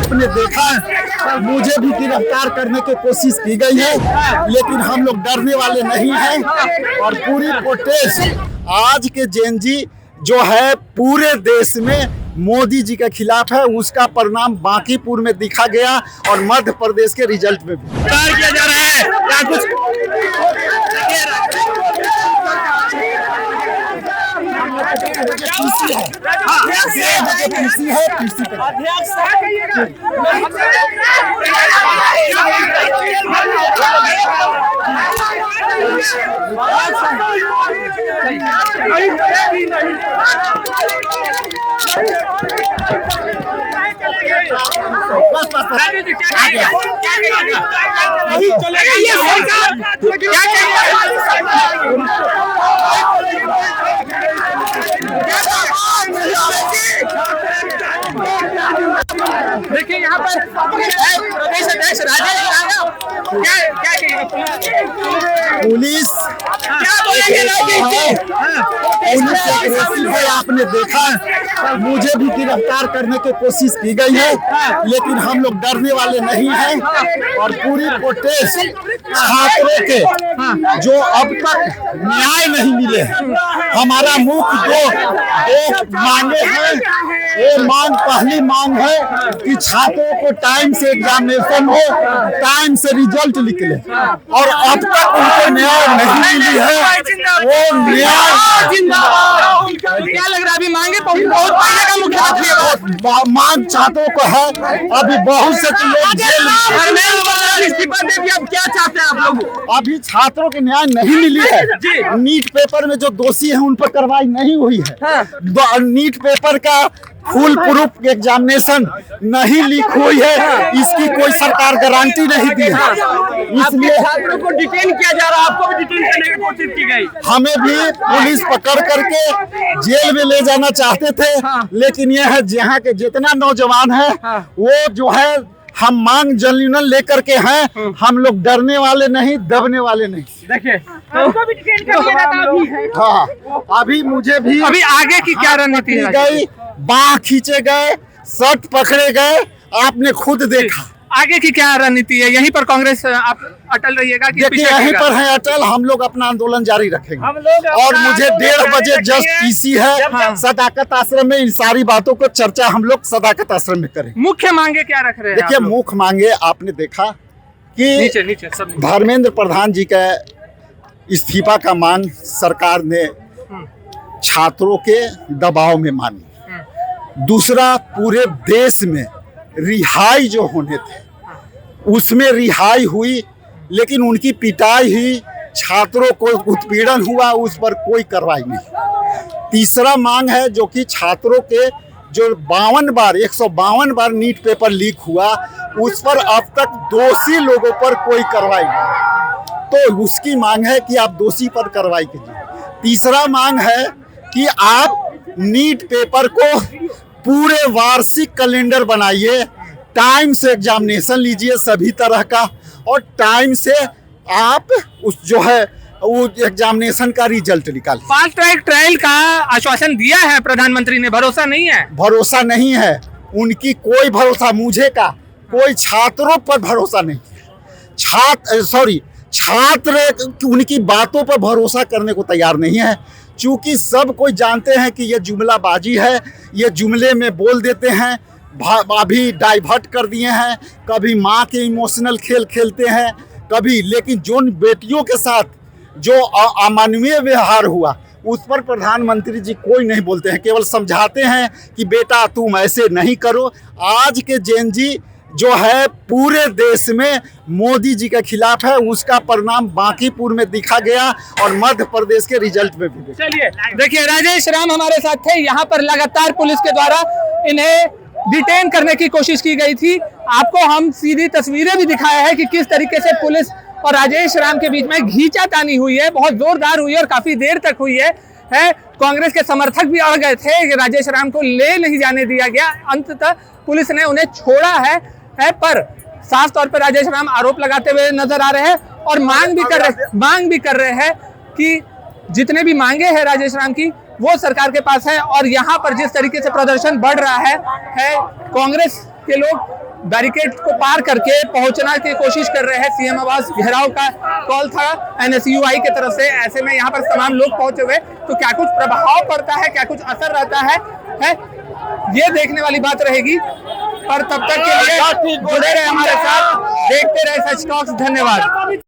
आपने देखा मुझे भी गिरफ्तार करने की कोशिश की गई है, लेकिन हम लोग डरने वाले नहीं हैं। और पूरी प्रोटेस्ट आज के जेएनजी जो है पूरे देश में मोदी जी के खिलाफ है, उसका परिणाम बांकीपुर में दिखा गया और मध्य प्रदेश के रिजल्ट में भी किया जा रहा है या कुछ पीसी है पीसी देखिए यहाँ पर प्रदेश अध्यक्ष राजेश पुलिस है, आपने देखा मुझे भी गिरफ्तार करने की कोशिश की गई है, लेकिन हम लोग डरने वाले नहीं हैं। और पूरी प्रोटेस्ट छात्रों के जो अब तक न्याय नहीं मिले, हमारा मुख्य दो मांगे हैं। ये पहली मांग है कि छात्रों को टाइम से एग्जामिनेशन हो, टाइम से रिजल्ट निकले, और अब तक उनको न्याय नहीं मिली है। वो न्याय क्या लग रहा है अभी मांगे बहुत मांग छात्रों को है। अभी बहुत से लोग जेल में, अब क्या चाहते हैं आप लोग? अभी छात्रों के न्याय नहीं मिली है। नीट पेपर में जो दोषी है उन पर कार्रवाई नहीं हुई है। नीट पेपर का फुल प्रूफ एग्जामिनेशन नहीं लीक हुई है, इसकी कोई सरकार गारंटी नहीं दी है। इसलिए छात्रों को डिटेन किया जा रहा है, आपको भी डिटेन करने की कोशिश की गई। हमें भी पुलिस पकड़ करके जेल में ले जाना चाहते थे, लेकिन यह है यहाँ के जितना नौजवान है वो जो है हम मांग जन्यूनल लेकर के हैं। हम लोग डरने वाले नहीं, दबने वाले नहीं। देखिए हाँ, अभी मुझे भी अभी आगे की क्या रणनीति है? गई, बाँह खींचे गए, शर्ट पकड़े गए, आपने खुद देखा। आगे की क्या रणनीति है? यहीं पर कांग्रेस आप अटल रहिएगा कि देखिए यहीं पर है अटल, हम लोग अपना आंदोलन जारी रखेंगे। और मुझे 1:30 बजे जस्ट पीसी है सदाकत आश्रम में, इन सारी बातों को चर्चा हम लोग सदाकत आश्रम में करें। मुख्य मांगे क्या रख रहे हैं? देखिए मुख्य मांगे आपने देखा कि नीचे सब धर्मेंद्र प्रधान जी का इस्तीफा का मांग सरकार ने छात्रों के दबाव में मानी। दूसरा, पूरे देश में रिहाई जो होने थे उसमें रिहाई हुई, लेकिन उनकी पिटाई हुई, छात्रों को उत्पीड़न हुआ, उस पर कोई कार्रवाई नहीं। तीसरा मांग है जो कि छात्रों के जो 152 बार नीट पेपर लीक हुआ, उस पर अब तक दोषी लोगों पर कोई कार्रवाई नहीं। तो उसकी मांग है कि आप दोषी पर कार्रवाई कीजिए। तीसरा मांग है कि आप नीट पेपर को पूरे वार्षिक कैलेंडर बनाइए, टाइम से एग्जामिनेशन लीजिए सभी तरह का, और टाइम से आप उस जो है वो एग्जामिनेशन का रिजल्ट निकालिए। फास्ट ट्रैक ट्रायल का आश्वासन दिया है प्रधानमंत्री ने, भरोसा नहीं है? भरोसा नहीं है, उनकी कोई भरोसा, मुझे का कोई छात्रों पर भरोसा नहीं। छात्र उनकी बातों पर भरोसा करने को तैयार नहीं है, चूंकि सब कोई जानते हैं कि ये जुमलाबाजी है, ये जुमले में बोल देते हैं। अभी डाइवर्ट कर दिए हैं, कभी माँ के इमोशनल खेल खेलते हैं, कभी, लेकिन जो बेटियों के साथ जो अमानवीय व्यवहार हुआ उस पर प्रधानमंत्री जी कोई नहीं बोलते हैं, केवल समझाते हैं कि बेटा तुम ऐसे नहीं करो। आज के जेएनजी जो है पूरे देश में मोदी जी के खिलाफ है, उसका परिणाम बांकीपुर में दिखा गया और मध्य प्रदेश के रिजल्ट में भी। चलिए देखिए, राजेश राम हमारे साथ थे। यहाँ पर लगातार पुलिस के द्वारा इन्हें डिटेन करने की कोशिश की गई थी। आपको हम सीधी तस्वीरें भी दिखाया है कि किस तरीके से पुलिस और राजेश राम के बीच में खींचातानी हुई है, बहुत जोरदार हुई है और काफी देर तक हुई है। कांग्रेस के समर्थक भी अड़ गए थे, राजेश राम को ले नहीं जाने दिया गया। अंततः पुलिस ने उन्हें छोड़ा है, पर साफ तौर पर राजेश राम आरोप लगाते हुए नजर आ रहे हैं और मांग भी कर रहे हैं कि जितने भी मांगे हैं राजेश राम की वो सरकार के पास है। और यहाँ पर जिस तरीके से प्रदर्शन बढ़ रहा है कांग्रेस के लोग बैरिकेड को पार करके पहुंचना की कोशिश कर रहे हैं। सीएम आवास घेराव का कॉल था NSUI की तरफ से, ऐसे में यहाँ पर तमाम लोग पहुंचे हुए, तो क्या कुछ प्रभाव पड़ता है, क्या कुछ असर रहता है ये देखने वाली बात रहेगी। पर तब तक के लिए जुड़े रहे हमारे साथ, देखते रहे सच टॉक्स। धन्यवाद।